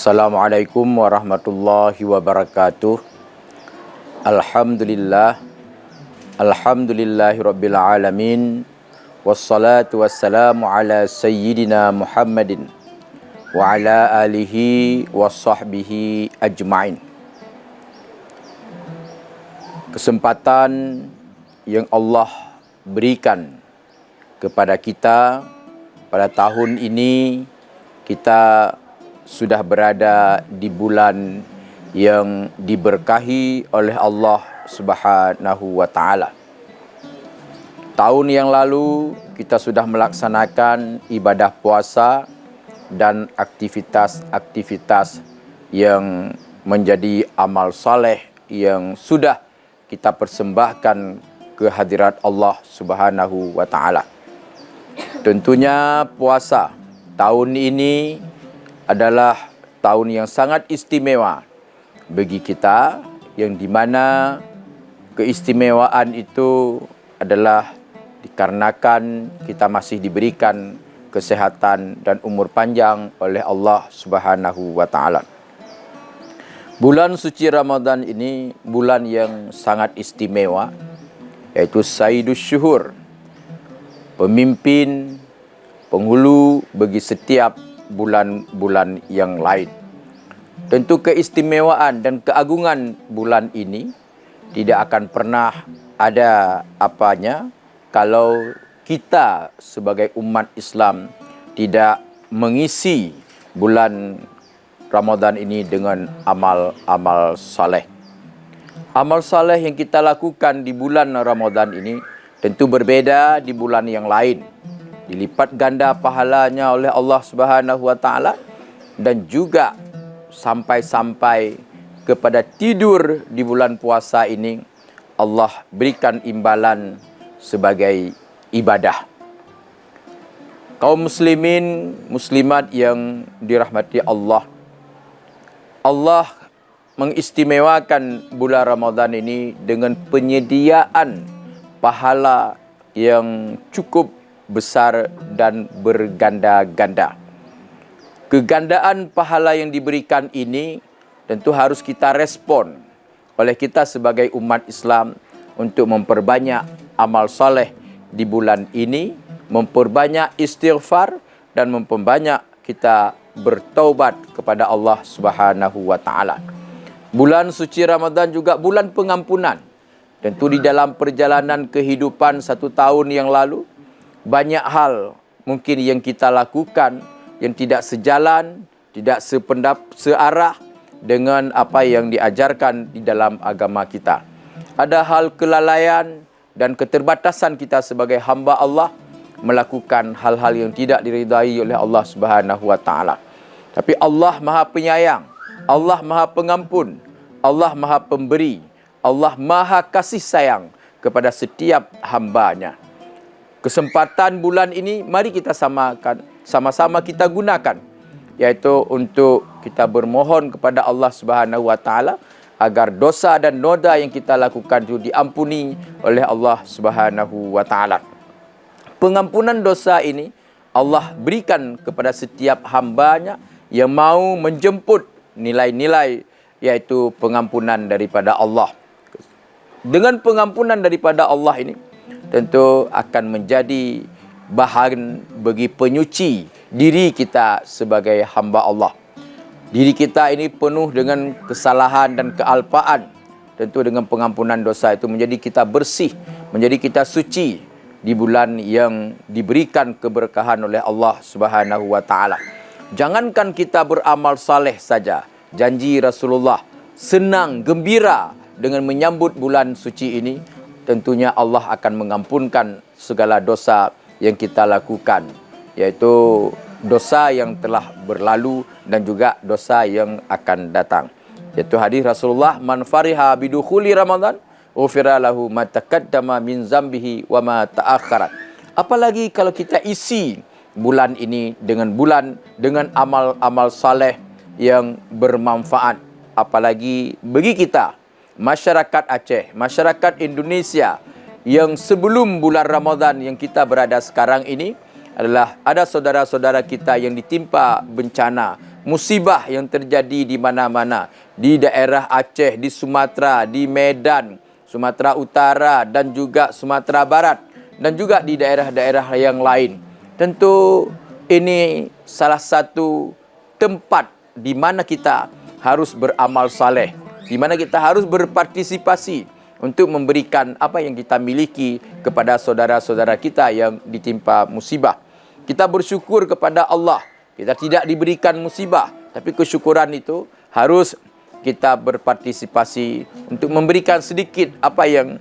Assalamualaikum warahmatullahi wabarakatuh. Alhamdulillah. Alhamdulillahirabbil alamin. Wassalatu wassalamu ala sayyidina Muhammadin wa ala alihi washabbihi ajmain. Kesempatan yang Allah berikan kepada kita pada tahun ini, kita sudah berada di bulan yang diberkahi oleh Allah Subhanahu wa taala. Tahun yang lalu kita sudah melaksanakan ibadah puasa dan aktivitas-aktivitas yang menjadi amal saleh yang sudah kita persembahkan ke hadirat Allah Subhanahu wa taala. Tentunya puasa tahun ini adalah tahun yang sangat istimewa bagi kita, yang dimana keistimewaan itu adalah dikarenakan kita masih diberikan kesehatan dan umur panjang oleh Allah Subhanahu wa taala. Bulan suci Ramadan ini bulan yang sangat istimewa, yaitu Sayyidus Syuhur, pemimpin, penghulu bagi setiap bulan-bulan yang lain. Tentu keistimewaan dan keagungan bulan ini tidak akan pernah ada apanya kalau kita sebagai umat Islam tidak mengisi bulan Ramadan ini dengan amal-amal saleh. Amal saleh yang kita lakukan di bulan Ramadan ini tentu berbeda di bulan yang lain. Dilipat ganda pahalanya oleh Allah Subhanahu wa taala, dan juga sampai kepada tidur di bulan puasa ini Allah berikan imbalan sebagai ibadah. Kaum muslimin muslimat yang dirahmati Allah, Allah mengistimewakan bulan Ramadan ini dengan penyediaan pahala yang cukup besar dan berganda-ganda. Kegandaan pahala yang diberikan ini tentu harus kita respon oleh kita sebagai umat Islam untuk memperbanyak amal soleh di bulan ini, memperbanyak istighfar dan memperbanyak kita bertaubat kepada Allah Subhanahu wa taala. Bulan suci Ramadan juga bulan pengampunan. Tentu di dalam perjalanan kehidupan satu tahun yang lalu, banyak hal mungkin yang kita lakukan yang tidak sejalan, tidak searah dengan apa yang diajarkan di dalam agama kita. Ada hal kelalaian dan keterbatasan kita sebagai hamba Allah melakukan hal-hal yang tidak diridai oleh Allah Subhanahu wa taala. Tapi Allah Maha Penyayang, Allah Maha Pengampun, Allah Maha Pemberi, Allah Maha Kasih Sayang kepada setiap hamba-Nya. Kesempatan bulan ini mari kita sama-sama kita gunakan, yaitu untuk kita bermohon kepada Allah Subhanahu wa taala agar dosa dan noda yang kita lakukan itu diampuni oleh Allah Subhanahu wa taala. Pengampunan dosa ini Allah berikan kepada setiap hamba-Nya yang mau menjemput nilai-nilai, yaitu pengampunan daripada Allah. Dengan pengampunan daripada Allah ini tentu akan menjadi bahan bagi penyuci diri kita sebagai hamba Allah. Diri kita ini penuh dengan kesalahan dan kealpaan. Tentu dengan pengampunan dosa itu menjadi kita bersih, menjadi kita suci di bulan yang diberikan keberkahan oleh Allah Subhanahu wa taala. Jangankan kita beramal saleh saja, janji Rasulullah senang, gembira dengan menyambut bulan suci ini, tentunya Allah akan mengampunkan segala dosa yang kita lakukan, yaitu dosa yang telah berlalu dan juga dosa yang akan datang. Yaitu hadis Rasulullah, man fariha bidukhuli Ramadan ghufira lahu ma taqaddama min zambihi wa ma ta'akhkhara. Apalagi kalau kita isi bulan ini dengan amal-amal saleh yang bermanfaat, apalagi bagi kita masyarakat Aceh, masyarakat Indonesia yang sebelum bulan Ramadan yang kita berada sekarang ini adalah ada saudara-saudara kita yang ditimpa bencana musibah yang terjadi di mana-mana, di daerah Aceh, di Sumatera, di Medan, Sumatera Utara dan juga Sumatera Barat dan juga di daerah-daerah yang lain. Tentu ini salah satu tempat di mana kita harus beramal saleh, di mana kita harus berpartisipasi untuk memberikan apa yang kita miliki kepada saudara-saudara kita yang ditimpa musibah. Kita bersyukur kepada Allah. Kita tidak diberikan musibah, tapi kesyukuran itu harus kita berpartisipasi untuk memberikan sedikit apa yang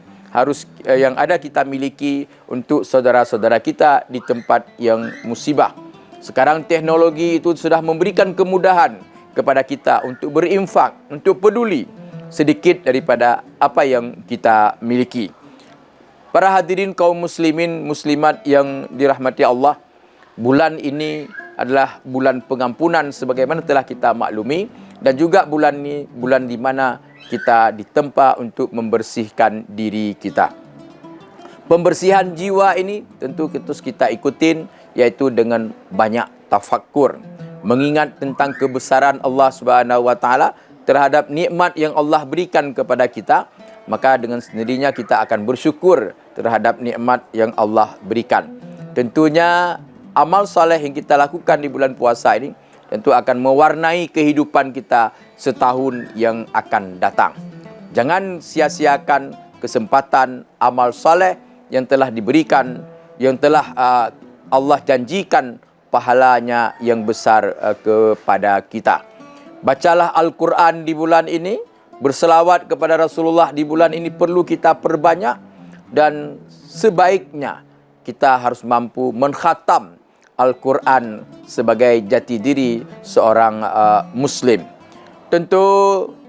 ada kita miliki untuk saudara-saudara kita di tempat yang musibah. Sekarang teknologi itu sudah memberikan kemudahan kepada kita untuk berinfak, untuk peduli sedikit daripada apa yang kita miliki. Para hadirin kaum muslimin muslimat yang dirahmati Allah, bulan ini adalah bulan pengampunan sebagaimana telah kita maklumi, dan juga bulan ini bulan di mana kita ditempa untuk membersihkan diri kita. Pembersihan jiwa ini tentu kita ikutin, yaitu dengan banyak tafakkur, mengingat tentang kebesaran Allah Subhanahu wa taala terhadap nikmat yang Allah berikan kepada kita, maka dengan sendirinya kita akan bersyukur terhadap nikmat yang Allah berikan. Tentunya amal soleh yang kita lakukan di bulan puasa ini tentu akan mewarnai kehidupan kita setahun yang akan datang. Jangan sia-siakan kesempatan amal soleh yang telah diberikan, yang telah Allah janjikan pahalanya yang besar kepada kita. Bacalah Al-Quran di bulan ini, berselawat kepada Rasulullah di bulan ini perlu kita perbanyak, dan sebaiknya kita harus mampu menkhatam Al-Quran sebagai jati diri seorang Muslim. Tentu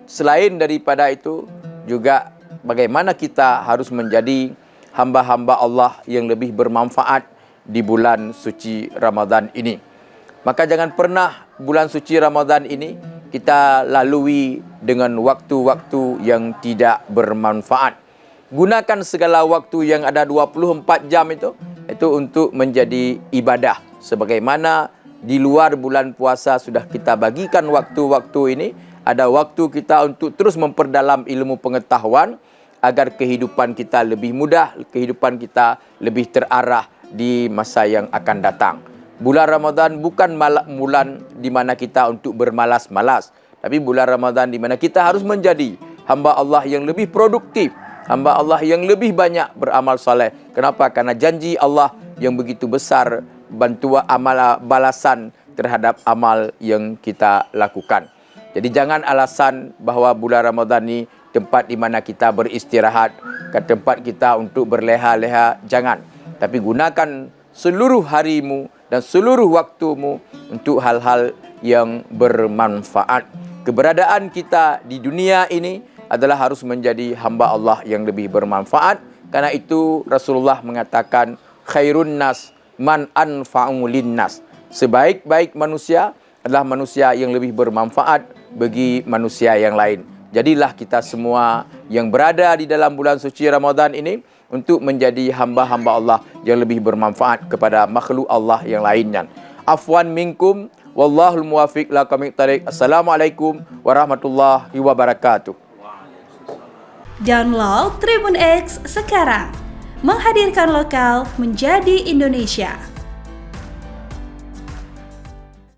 selain daripada itu juga bagaimana kita harus menjadi hamba-hamba Allah yang lebih bermanfaat di bulan suci Ramadan ini. Maka jangan pernah bulan suci Ramadan ini kita lalui dengan waktu-waktu yang tidak bermanfaat. Gunakan segala waktu yang ada 24 jam itu untuk menjadi ibadah. Sebagaimana di luar bulan puasa sudah kita bagikan waktu-waktu ini, ada waktu kita untuk terus memperdalam ilmu pengetahuan agar kehidupan kita lebih mudah, kehidupan kita lebih terarah di masa yang akan datang. Bulan Ramadan bukan bulan di mana kita untuk bermalas-malas, tapi bulan Ramadan di mana kita harus menjadi hamba Allah yang lebih produktif, hamba Allah yang lebih banyak beramal saleh. Kenapa? Karena janji Allah yang begitu besar, bantuan amal balasan terhadap amal yang kita lakukan. Jadi jangan alasan bahawa bulan Ramadan ni tempat di mana kita beristirahat, ke tempat kita untuk berleha-leha, jangan. Tapi gunakan seluruh harimu dan seluruh waktumu untuk hal-hal yang bermanfaat. Keberadaan kita di dunia ini adalah harus menjadi hamba Allah yang lebih bermanfaat. Karena itu Rasulullah mengatakan khairun nas man anfa'u linnas. Sebaik-baik manusia adalah manusia yang lebih bermanfaat bagi manusia yang lain. Jadilah kita semua yang berada di dalam bulan suci Ramadan ini untuk menjadi hamba-hamba Allah yang lebih bermanfaat kepada makhluk Allah yang lainnya. Afwan minkum, wallahul muwafiq laqamit tariq. Assalamualaikum warahmatullahi wabarakatuh. Download Tribun X sekarang. Menghadirkan lokal menjadi Indonesia.